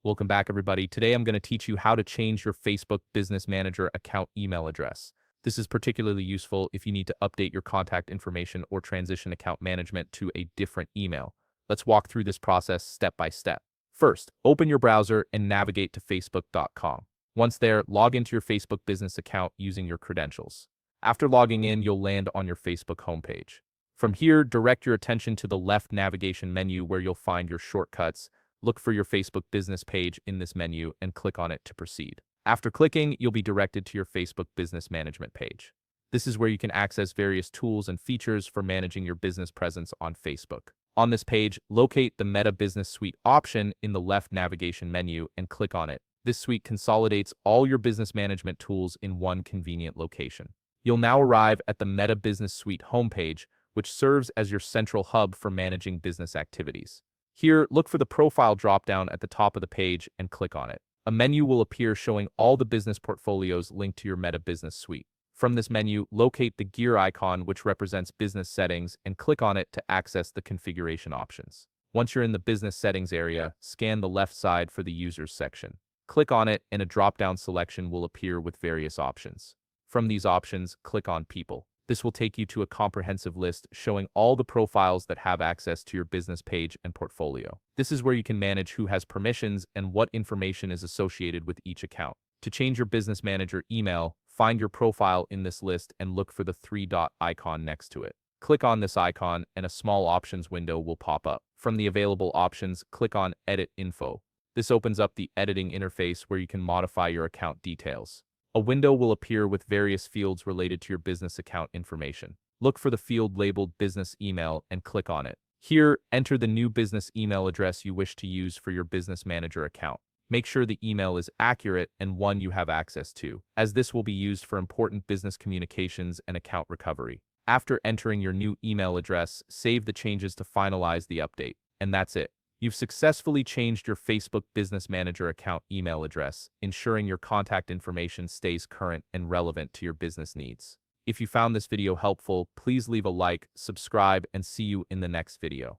Welcome back, everybody. Today I'm going to teach you how to change your Facebook Business Manager account email address. This is particularly useful if you need to update your contact information or transition account management to a different email. Let's walk through this process step by step. First, open your browser and navigate to facebook.com. Once there, log into your Facebook business account using your credentials. After logging in, you'll land on your Facebook homepage. From here, direct your attention to the left navigation menu where you'll find your shortcuts. Look for your Facebook business page in this menu and click on it to proceed. After clicking, you'll be directed to your Facebook business management page. This is where you can access various tools and features for managing your business presence on Facebook. On this page, locate the Meta Business Suite option in the left navigation menu and click on it. This suite consolidates all your business management tools in one convenient location. You'll now arrive at the Meta Business Suite homepage, which serves as your central hub for managing business activities. Here, look for the profile dropdown at the top of the page and click on it. A menu will appear showing all the business portfolios linked to your Meta Business Suite. From this menu, locate the gear icon, which represents business settings, and click on it to access the configuration options. Once you're in the business settings area, scan the left side for the users section. Click on it and a drop-down selection will appear with various options. From these options, click on People. This will take you to a comprehensive list showing all the profiles that have access to your business page and portfolio. This is where you can manage who has permissions and what information is associated with each account. To change your business manager email, find your profile in this list and look for the three-dot icon next to it. Click on this icon and a small options window will pop up. From the available options, click on Edit Info. This opens up the editing interface where you can modify your account details. A window will appear with various fields related to your business account information. Look for the field labeled Business Email and click on it. Here, enter the new business email address you wish to use for your business manager account. Make sure the email is accurate and one you have access to, as this will be used for important business communications and account recovery. After entering your new email address, save the changes to finalize the update. And that's it. You've successfully changed your Facebook Business Manager account email address, ensuring your contact information stays current and relevant to your business needs. If you found this video helpful, please leave a like, subscribe, and see you in the next video.